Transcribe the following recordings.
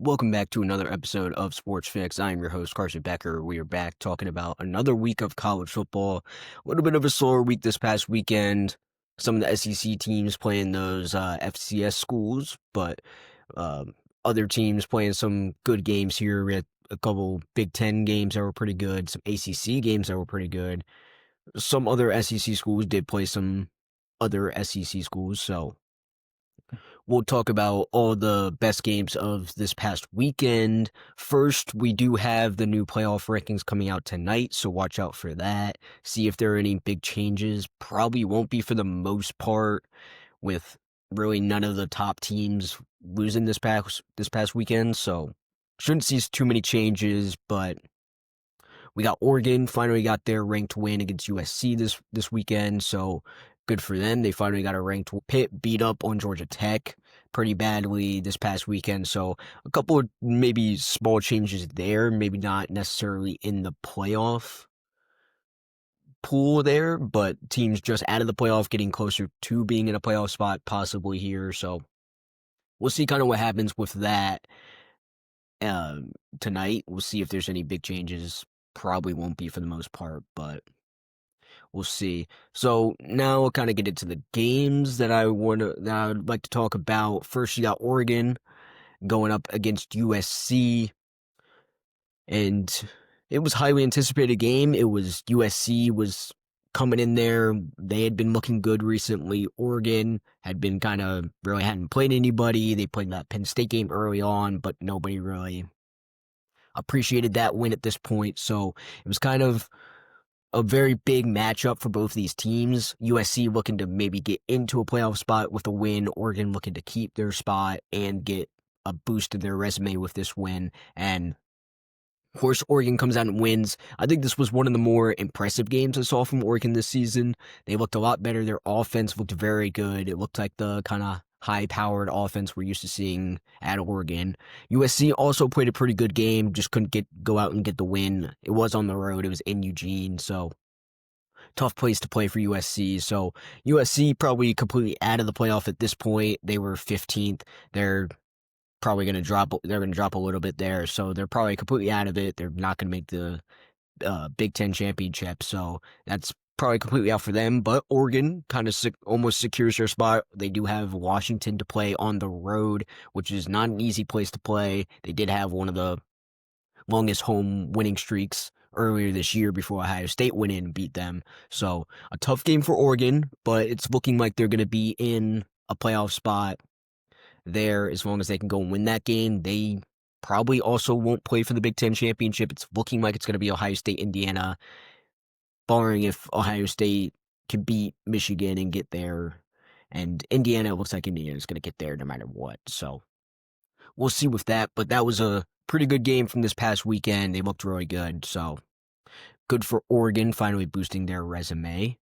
Welcome back to another episode of Sports-Fixx. I am your host, Carson Becker. We are back talking about another week of college football. A little bit of a slower week this past weekend. Some of the SEC teams playing those FCS schools, but other teams playing some good games here. We had a couple Big Ten games that were pretty good, some ACC games that were pretty good. Some other SEC schools did play some other SEC schools, so we'll talk about all the best games of this past weekend. First, we do have the new playoff rankings coming out tonight, so watch out for that. See if there are any big changes. Probably won't be for the most part, with really none of the top teams losing this past weekend, so shouldn't see too many changes, but we got Oregon finally got their ranked win against USC this weekend, so good for them. They finally got a ranked Pitt beat up on Georgia Tech pretty badly this past weekend, so a couple of maybe small changes there, maybe not necessarily in the playoff pool there, but teams just out of the playoff getting closer to being in a playoff spot possibly here, so we'll see kind of what happens with that tonight. We'll see if there's any big changes. Probably won't be for the most part, but we'll see. So now we'll kind of get into the games that I would like to talk about. First, you got Oregon going up against USC, and it was a highly anticipated game. It was USC was coming in there. They had been looking good recently. Oregon had been kind of really hadn't played anybody. They played that Penn State game early on, but nobody really appreciated that win at this point. So it was kind of a very big matchup for both these teams. USC looking to maybe get into a playoff spot with a win. Oregon looking to keep their spot and get a boost in their resume with this win. And of course, Oregon comes out and wins. I think this was one of the more impressive games I saw from Oregon this season. They looked a lot better. Their offense looked very good. It looked like the kind of high-powered offense we're used to seeing at Oregon. USC also played a pretty good game, just couldn't go out and get the win. It was on the road. It was in Eugene, so tough place to play for USC. So USC probably completely out of the playoff at this point. They were 15th. They're probably going to drop. They're going to drop a little bit there, so they're probably completely out of it. They're not going to make the Big Ten championship, so that's probably completely out for them. But Oregon kind of almost secures their spot. They do have Washington to play on the road, which is not an easy place to play. They did have one of the longest home winning streaks earlier this year before Ohio State went in and beat them. So a tough game for Oregon, but it's looking like they're going to be in a playoff spot there as long as they can go and win that game. They probably also won't play for the Big Ten championship. It's looking like it's going to be Ohio State, Indiana, barring if Ohio State can beat Michigan and get there. And Indiana, it looks like Indiana is going to get there no matter what. So we'll see with that. But that was a pretty good game from this past weekend. They looked really good. So good for Oregon finally boosting their resume.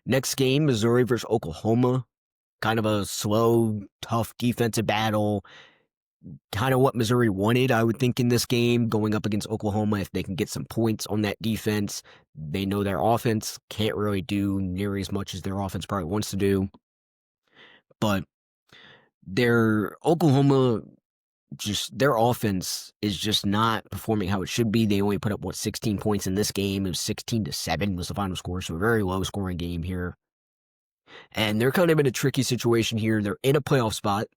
Next game, Missouri versus Oklahoma. Kind of a slow, tough defensive battle. Kind of what Missouri wanted, I would think, in this game, going up against Oklahoma. If they can get some points on that defense, they know their offense can't really do nearly as much as their offense probably wants to do. But their offense is just not performing how it should be. They only put up, 16 points in this game. It was 16-7 was the final score, so a very low-scoring game here. And they're kind of in a tricky situation here. They're in a playoff spot.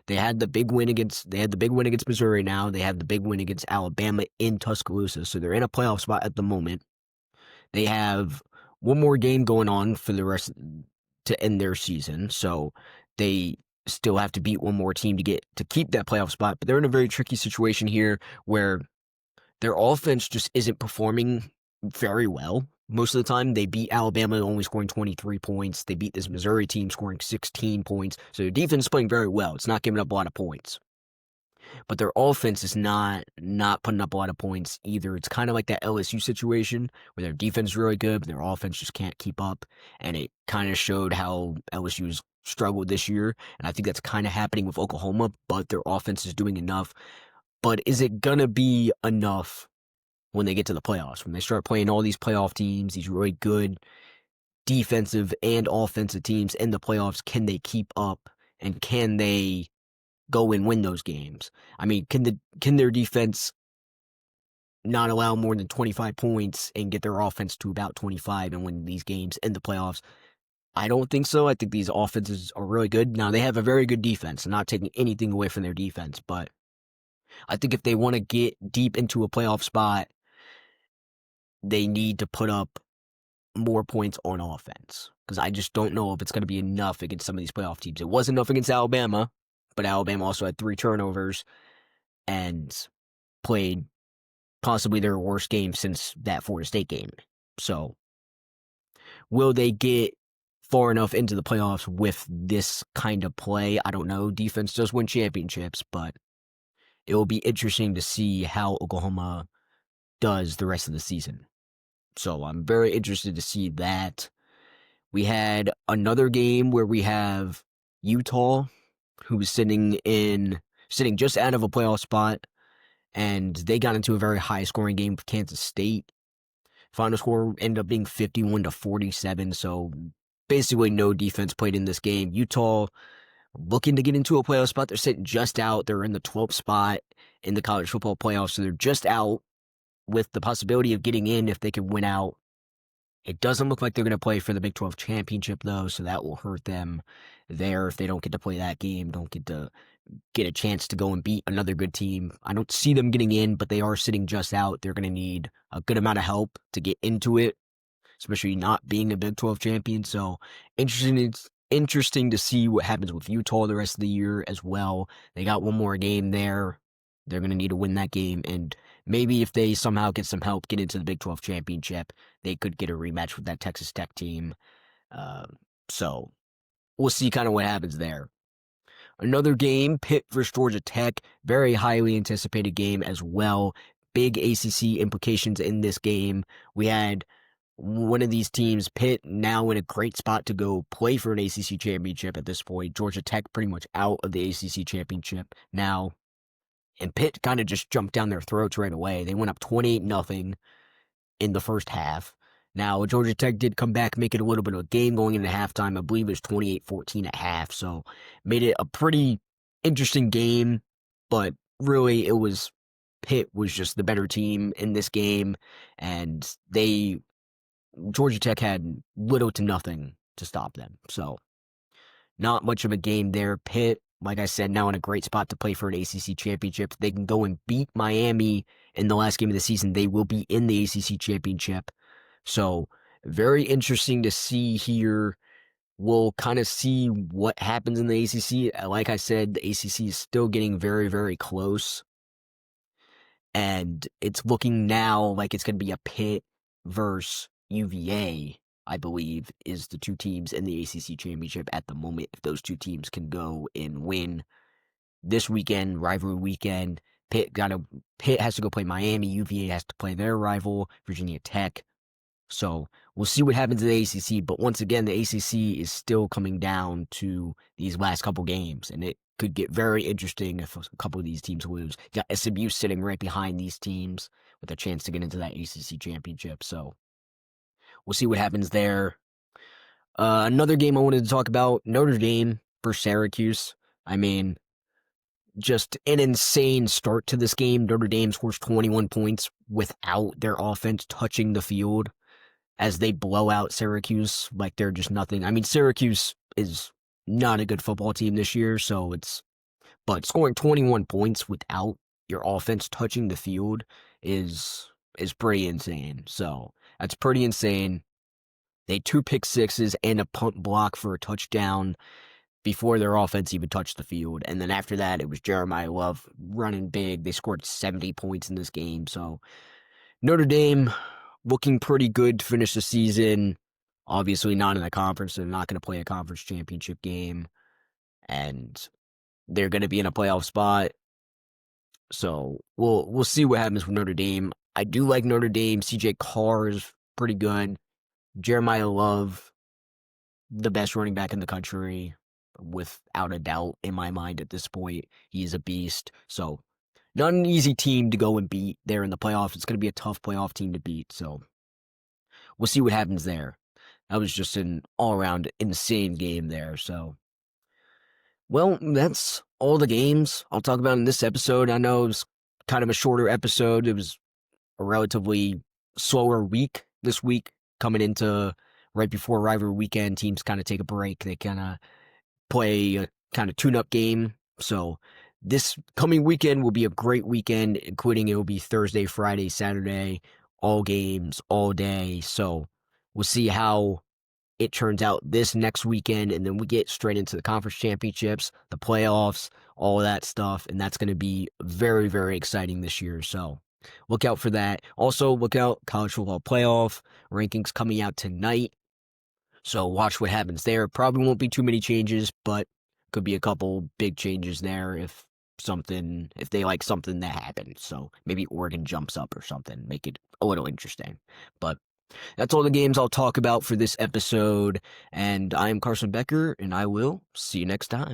They had the big win against Missouri now. They have the big win against Alabama in Tuscaloosa. So they're in a playoff spot at the moment. They have one more game going on for the rest to end their season. So they still have to beat one more team to keep that playoff spot. But they're in a very tricky situation here where their offense just isn't performing very well. Most of the time, they beat Alabama only scoring 23 points. They beat this Missouri team scoring 16 points. So their defense is playing very well. It's not giving up a lot of points. But their offense is not putting up a lot of points either. It's kind of like that LSU situation where their defense is really good, but their offense just can't keep up. And it kind of showed how LSU's struggled this year. And I think that's kind of happening with Oklahoma, but their offense is doing enough. But is it going to be enough when they get to the playoffs, when they start playing all these playoff teams, these really good defensive and offensive teams in the playoffs? Can they keep up, and can they go and win those games. I mean, can their defense not allow more than 25 points and get their offense to about 25 and win these games in the playoffs? I don't think so. I think these offenses are really good. Now, they have a very good defense. I'm not taking anything away from their defense, but I think if they want to get deep into a playoff spot, they need to put up more points on offense. Because I just don't know if it's going to be enough against some of these playoff teams. It was enough against Alabama, but Alabama also had 3 turnovers and played possibly their worst game since that Florida State game. So, will they get far enough into the playoffs with this kind of play? I don't know. Defense does win championships, but it will be interesting to see how Oklahoma does the rest of the season. So I'm very interested to see that. We had another game where we have Utah, who was sitting just out of a playoff spot, and they got into a very high scoring game with Kansas State. Final score ended up being 51-47, so basically no defense played in this game. Utah looking to get into a playoff spot. They're sitting just out. They're in the 12th spot in the college football playoffs, so they're just out with the possibility of getting in if they can win out. It doesn't look like they're going to play for the Big 12 championship, though, so that will hurt them there if they don't get to play that game, don't get to get a chance to go and beat another good team. I don't see them getting in, but they are sitting just out. They're going to need a good amount of help to get into it, especially not being a Big 12 champion. So interesting to see what happens with Utah the rest of the year as well. They got one more game there. They're going to need to win that game, and maybe if they somehow get some help, get into the Big 12 championship, they could get a rematch with that Texas Tech team. So we'll see kind of what happens there. Another game, Pitt versus Georgia Tech, very highly anticipated game as well. Big ACC implications in this game. We had one of these teams, Pitt, now in a great spot to go play for an ACC championship at this point. Georgia Tech pretty much out of the ACC championship now. And Pitt kind of just jumped down their throats right away. They went up 28-0 in the first half. Now, Georgia Tech did come back, make it a little bit of a game going into halftime. I believe it was 28-14 at half, so made it a pretty interesting game. But really, Pitt was just the better team in this game, and Georgia Tech had little to nothing to stop them. So, not much of a game there. Pitt, like I said, now in a great spot to play for an ACC championship. They can go and beat Miami in the last game of the season. They will be in the ACC championship. So, very interesting to see here. We'll kind of see what happens in the ACC. Like I said, the ACC is still getting very, very close. And it's looking now like it's going to be a Pitt versus UVA, I believe, is the two teams in the ACC championship at the moment. If those two teams can go and win this weekend, rivalry weekend, Pitt has to go play Miami. UVA has to play their rival, Virginia Tech. So we'll see what happens in the ACC. But once again, the ACC is still coming down to these last couple games, and it could get very interesting if a couple of these teams lose. You got SMU sitting right behind these teams with a chance to get into that ACC championship. So we'll see what happens there. Another game I wanted to talk about, Notre Dame versus Syracuse. I mean, just an insane start to this game. Notre Dame scores 21 points without their offense touching the field as they blow out Syracuse like they're just nothing. I mean, Syracuse is not a good football team this year, but scoring 21 points without your offense touching the field is pretty insane. So that's pretty insane. They had 2 pick sixes and a punt block for a touchdown before their offense even touched the field. And then after that, it was Jeremiah Love running big. They scored 70 points in this game. So Notre Dame looking pretty good to finish the season. Obviously not in the conference. They're not going to play a conference championship game. And they're going to be in a playoff spot. So we'll see what happens with Notre Dame. I do like Notre Dame. CJ Carr is pretty good. Jeremiah Love, the best running back in the country, without a doubt in my mind at this point. He's a beast. So not an easy team to go and beat there in the playoffs. It's going to be a tough playoff team to beat. So we'll see what happens there. That was just an all-around insane game there. So Well, that's all the games I'll talk about in this episode. I know it was kind of a shorter episode. It was a relatively slower week this week coming into right before rivalry weekend. Teams kind of take a break. They kind of play a kind of tune-up game. So this coming weekend will be a great weekend, including it will be Thursday, Friday, Saturday, all games, all day. So we'll see how it turns out this next weekend, and then we get straight into the conference championships, the playoffs, all of that stuff, and that's going to be very, very exciting this year. So look out for that. Also, look out college football playoff rankings coming out tonight. So watch what happens there. Probably won't be too many changes, but could be a couple big changes there if they like something that happened. So maybe Oregon jumps up or something, make it a little interesting. But that's all the games I'll talk about for this episode. And I am Carson Becker, and I will see you next time.